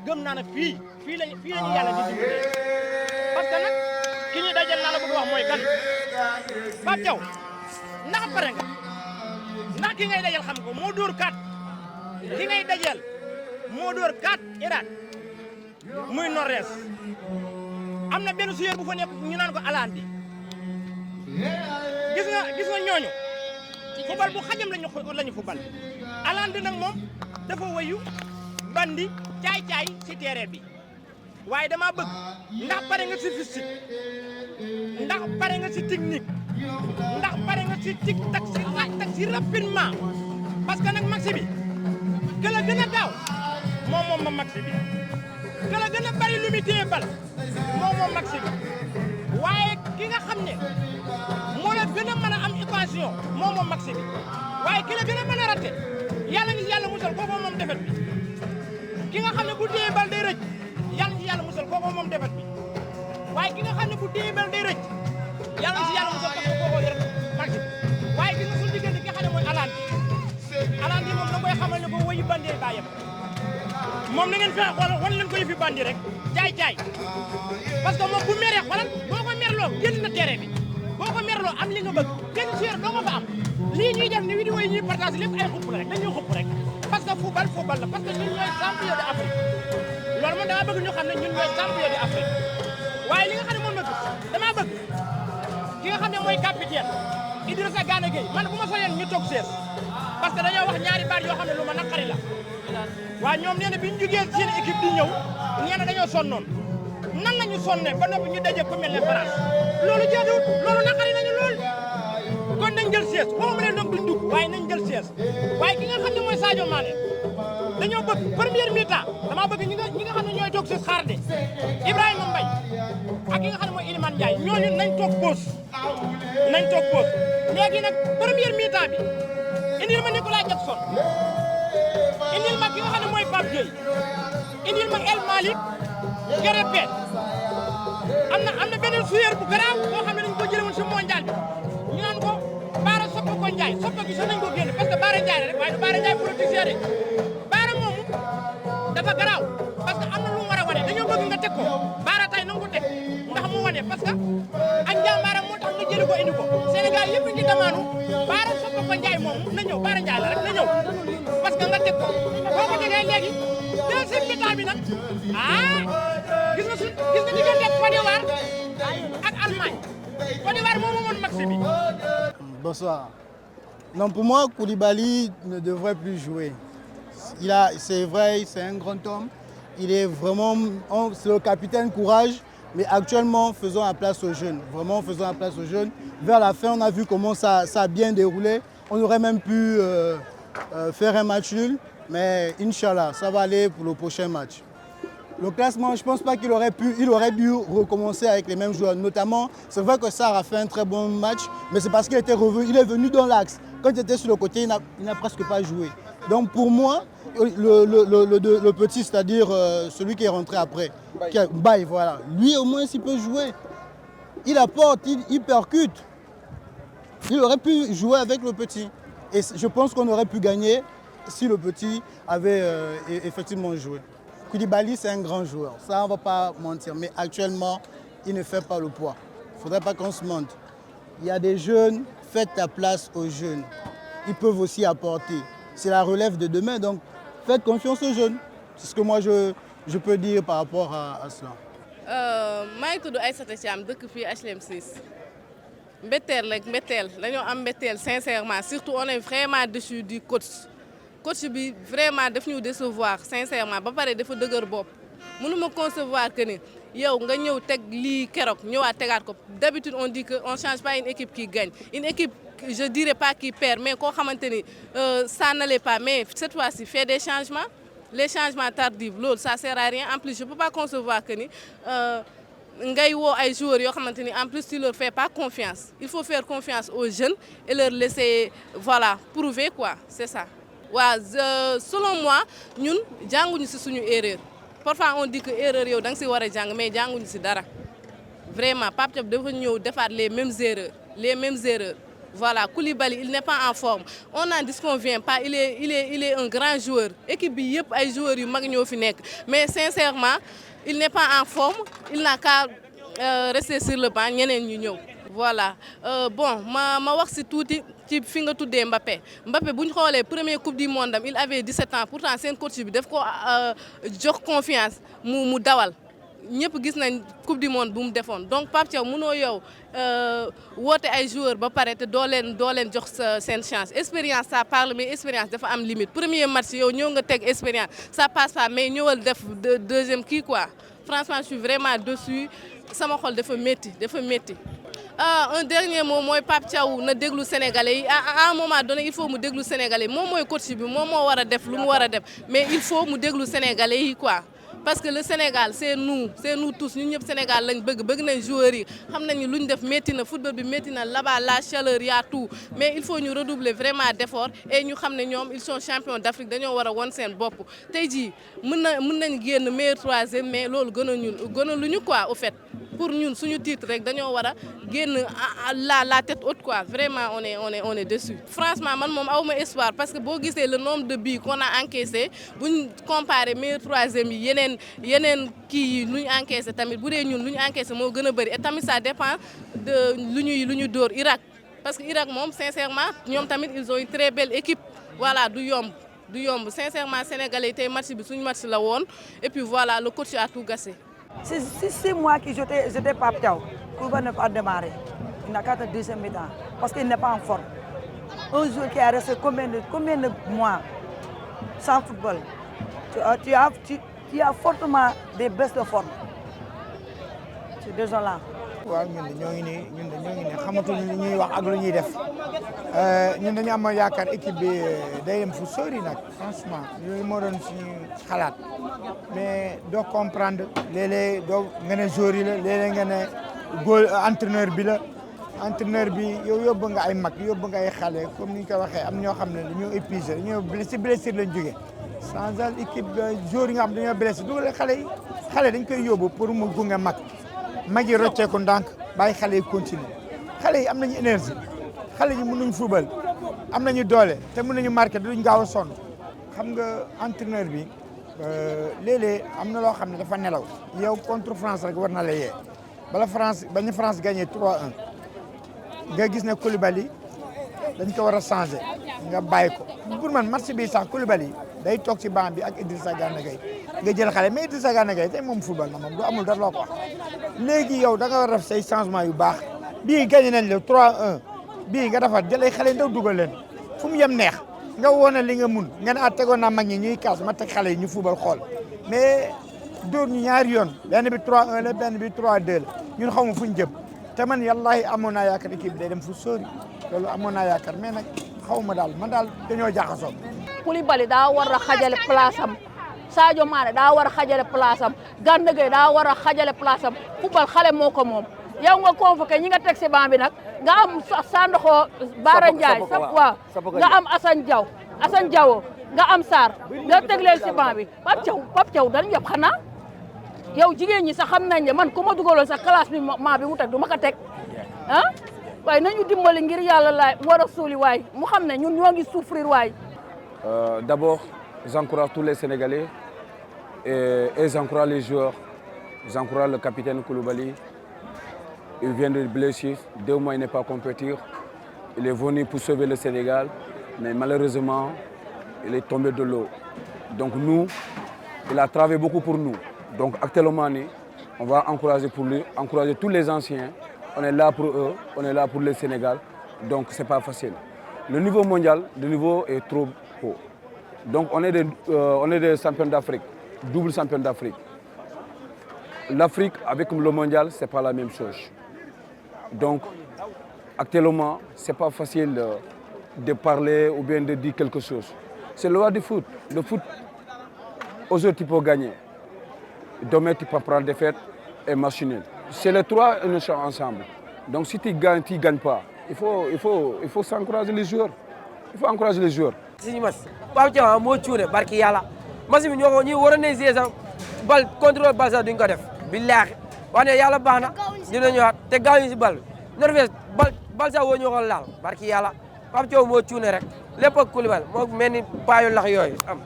gëm naa ne fii lañu yàlla di dimbalee parce que nag ki ñuy dajal naa la bëgg wax mooy kan Pape Thiaw ndax pare nga ndax ki ngay dajal xam ko moo dóor 4 ki ngay dajal moo dóor 4 Irak muy Norvège am na benn joueur bu fa nekk ñu naan ko Alandi gis nga ñooñu football bu xajam lañu football Alandi nag moom dafa wayu bandi caay si terrain bi waaye dama bëgg ndax pare nga si physique ndax pare nga si technique ndax pare nga si tic tac si rapidement parce que nag maxi bi que la gën a gaaw moom ma maxi bi que la gën a bari lu muy téye bal moom maxi bi waaye ki nga xam ne moo la gën a mën a am équation moom maxi bi waaye ki la gën a mën a raté yàlla ngi si yàlla musal kooku moom defet bi ki nga xam ne bu téye bal day rëcc yàlla ngi si yàlla musal kooku moom defet bi waaye ki nga xam ne bu téye bal day rëcc yàlla ngi si yàlla musal parce que kooku yor maxi bi waaye gis nga suñu diggante ki nga xam ne mooy Alandi moom da koy xamal ne ko woyu bandee bàyyam moom na ngeen fexe xoolal wan leen ko yëfi bandi rek jaay parce que moom bu meree xoolal boo ko merloo génn na terrain bi boo ko merloo am li nga bëgg kenn suyeer doo nga fa am lii ñuy def ni vidéo yi ñuy partage lépp ay xupp la rek dañuy xupp rek parce que football la parce que ñun ñooy champion de Afrique loolu moom dama bëgg ñu xam ne ñun ñooy champion de Afrique waaye li nga xam ne moom la gis dama bëgg ki nga xam ne mooy capitaine Idrissa Gana Gueye man bu ma soñoon ñu toog sees parce que dañoo wax ñaari baat yoo xam ne lu ma naqari la waaye ñoom nee na bi ñu jugee seen équipe di ñëw nee na dañoo sonnoon nan la ñu sonne ba noppi ñu daje ku mel ne France loolu jaaduwut loolu naqari nañu lool kon nañ jël siège waxuma leen doom duñ dugg waaye nañ jël siège waaye ki nga xam ne mooy Sadio Mané dañoo bëgg première mi-temps dama bëgg ñi nga xam ne ñooy toog si xaar de Ibrahima Mbaye ak ki nga xam ne mooy Iliman Ndiaye ñooñu nañ toog pause léegi nag première mi-temps bi indil ma Nicolas Jackson indil ma ki nga xam ne mooy Pape Gueye indil ma El Malick Krépin am na beneen joueur bu garaaw boo xam ne dañu ko jëlee woon si mondial bi ñu naan ko Baara Soppa ko Ndiaye Soppa gi sax nañu ko génne parce que Baara Ndiaye la rek waaye du Baara Ndiaye politicien de Baara moomu dafa garaaw parce que am na lu mu war a wane dañoo bëgg nga teg ko Baara tay na nga ko teg ndax mu wane parce que ak njàmbaaram moo tax nga jëli ko indi ko Sénégal yëpp ngi demaanu Baara Soppa ko Ndiaye moomu na ñëw Baara Ndiaye la rek na ñëw parce que nga teg ko boo ko tegee léegi deuxième mi-temps bi nag gis nga diggante Côte d'Ivoire ak Allemagne Côte d'Ivoire moo moomoon match bi. Bonsoir. Non, pour moi, Koulibaly ne devrait plus jouer. C'est vrai, c'est un grand homme. Il est vraiment, c'est le capitaine courage, mais actuellement, faisons la place aux jeunes. Vraiment, faisons la place aux jeunes. Vers la fin, on a vu comment ça a bien déroulé. On aurait même pu faire un match nul, mais Inch'Allah, ça va aller pour le prochain match. Le classement, je ne pense pas qu'il aurait dû recommencer avec les mêmes joueurs. Notamment, c'est vrai que Sarr a fait un très bon match, mais c'est parce qu'il était revenu, il est venu dans l'axe. Quand il était sur le côté, il n'a presque pas joué. Donc pour moi, le petit, c'est-à-dire celui qui est rentré après, Baye, voilà, lui au moins s'il peut jouer. Il apporte, il percute. Il aurait pu jouer avec le petit. Et je pense qu'on aurait pu gagner si le petit avait effectivement joué. Koulibaly, c'est un grand joueur, ça on ne va pas mentir, mais actuellement, il ne fait pas le poids. Il ne faudrait pas qu'on se mente. Il y a des jeunes, faites ta place aux jeunes. Ils peuvent aussi apporter. C'est la relève de demain, donc faites confiance aux jeunes. C'est ce que moi je peux dire par rapport à cela. maa ngi tudd Aïssata Thiam dëkk fii HLM 6 mbetteel rek mbetteel dañoo am mbetteel sincèrement surtout on est vraiment déçu du coach. Coach bi vraiment daf ñu décevoir sincèrement ba pare dafa dëgër bopp mënuma concevoir que ni yow nga ñëw teg lii keroog ñëwaat tegaat ko d'habitude on dit que on change pas une équipe qui gagne une équipe je dirais pas qui perd mais koo xamante ni ça n'allait pas mais cette fois-ci fait des changements les changements tardifs loolu ça sert à rien en plus je peux pas concevoir que ni ngay woo ay joueurs yoo xamante ni en plus tu leur fais pas confiance il faut faire confiance aux jeunes et leur laisser voilà prouver quoi c'est ça. waaw selon moi ñun jànguñu ci suñu erreur parfois on dit que erreur yow da nga ci war a jàng mais jànguñu ci dara vraiment Pape Thiaw dafa ñëw defaat les mêmes erreurs Voilà, Koulibaly, il n'est pas en forme. On n'en disconvient pas, il est un grand joueur. L'équipe bi yépp ay joueurs yu mag ñoo fi nekk. Mais sincèrement, il n'est pas en forme. Il n'a qu'à rester sur le banc, ñeneen ñu ñëw. Voilà. Bon, ma wax ci tuuti ci fi nga tuddee Mbappé. Mbappé bu ñu xoolee première coupe du monde am, il avait 17 ans. Pourtant seen coach bi daf ko jox confiance mu dawal. ñëpp gis nañ coupe du monde bu mu defoon donc Pape Thiaw mënoo yow woote ay joueurs ba pare te doo leen jox seen chance expérience ça parle mais expérience dafa am limite premier match yow ñëw nga teg expérience ça passe pas mais ñëwal def deuxième kii quoi franchement je suis vraiment dessus sama xol dafa métti. Un dernier mot mooy Pape Thiaw na déglu Sénégalais yi à un moment donné il faut mu déglu Sénégalais moom mooy coach bi moom moo war a def lu mu war a def mais il faut mu déglu Sénégalais yi quoi. Parce que le Sénégal c'est nous tous ñun ñëpp Sénégal lañ bëgg nañ joueurs yi xam nañu lu ñu def métti na football bi métti na là-bas la chaleur y a tout mais il faut ñu redoubler vraiment d'efforts et ñu xam ne ñoom ils sont champions d'Afrique dañoo war a won seen bopp tey jii mën nañ génn meilleur troisième mais loolu gënaluñu quoi au fait pour ñun suñu titre rek dañoo war a génn la tête haute quoi vraiment on est dessus. Franchement man moom awma espoir parce que boo gisee le nombre de buts qu'on a encaissé buñ comparé meilleur troisième yi yeneen kii yi lu ñu encaissé tamit bu dee ñun lu ñu encaissé moo gën a bëri et tamit ça dépend de lu ñuy dóor Irak parce que Irak moom sincèrement ñoom tamit ils ont une très belle équipe voilà du yomb sincèrement sénégalais tey match bi suñu match la woon et puis voilà le coach a tout gassé. C'est moi qui j'étais Pape Thiaw. Koulibaly n'a pas démarré. Il n'a qu'à être deuxième mi-temps parce qu'il n'est pas en forme. Un joueur qui a resté combien de mois sans football. Tu as fortement des baisses de forme. C'est désolant. waaw ñun ñoo ngi nii xamatuñu li ñuy wax ak lu ñuy def ñun dañu am yaakaar équipe bi day dem fu sori nag franchement yooyu moo doon suñu xalaat mais doo comprendre léeg-léeg doo nga ne joueur yi la léeg-léeg nga ne góol entraîneur bi la entraîneur bi yow yóbbu nga ay mag yóbbu nga ay xale comme ni ñu ko waxee am ñoo xam ne dañoo épuisé dañoo blessure lañ jógee changeal équipe joueur yi nga xam dañoo blessé dugal xale dañ koy yóbbu pour mu gunge mag yi rocceeku ndànk bàyyi xale yi continuer xale yi am nañu énergie xale yi mën nañu football am nañu doole te mën nañu marqué duñ gaaw a sonn xam nga entraîneur bi léeg-léeg am na loo xam ne dafa nelaw yow contre France rek war na la yee bañ France gagné 3-1 nga gis ne Koulibaly dañ ko war a changer nga bàyyi ko pour man match bi sax Koulibaly day toog ci banc bi ak Idrissa Gana Gueye nga jël xale mais Idrissa Gana Gueye tey moom football na moom du amul dara loo ko wax léegi yow da nga war a def say changement yu baax bii gagné nañ la 3-1 bii nga defar jël ay xale ndaw dugal leen fu mu yem neex nga wone li nga mun nga ne tegoon naa mag ñi ñuy kaas ma teg xale yi ñu football xool mais dóor ñu ñaari yoon benn bi 3-1 la benn bi 3-2 la ñun xaw ma fu ñu jëm te man yàllaahi amoon naa yaakaar équipe bi day dem fu sori loolu amoon naa yaakaar mais nag xaw ma daal man daal dañoo jaxasoo. Koulibaly daa war a xajale place am Sadio Mané daa war a xajale place am Gana Gueye daa war a xajale place am football xale moo ko moom yow nga convoqué ñi nga teg si banc bi nag nga am Sandaxo Bara Ndiaye waaw nga am Assane Diao nga am Sarr nga teg leen si banc bi Pape Thiaw dañu yëpp xanaa yow jigéen ñi sax xam nañ ne man ku ma dugaloon sax classe bi maa bi mu teg du ma ko teg ah waaye nañu dimbali ngir yàlla laay war a suuli waay mu xam ne ñun ñoo ngi souffrir waay. D'abord, j'encourage tous les Sénégalais et j'encourage les joueurs. J'encourage le capitaine Koulibaly. Il vient de blessure, 2 mois il n'est pas compétir. Il est venu pour sauver le Sénégal, mais malheureusement, il est tombé de l'eau. Donc nous, il a travaillé beaucoup pour nous. Donc actuellement, on va encourager pour lui, encourager tous les anciens. On est là pour eux, on est là pour le Sénégal. Donc c'est pas facile. Le niveau mondial, le niveau est trop haut. Donc on est des champions d'Afrique, double champion d'Afrique. L'Afrique avec le mondial, c'est pas la même chose. Donc actuellement, c'est pas facile de parler ou bien de dire quelque chose. C'est le loi du foot. Le foot, aujourd'hui tu peux gagner. Demain tu peux prendre des défaite et machiner. C'est les trois ensemble. Donc si tu gagnes pas. Il faut s'encourager les joueurs. Il faut encourager les joueurs. Si match Pape Thiaw moo cuune barki yàlla match bi ñoo ko ñi waroon nañ jouer sax bal contrôle bal sax duñ ko def billaahi wax ne yàlla baax na dina ñëwaat te gaaw ñu si bal bi Norvège bal sax woo ñu ko laal barki yàlla Pape Thiaw moo cuune rek lépp ak Koulibaly moo mel ni paayu lax yooyu am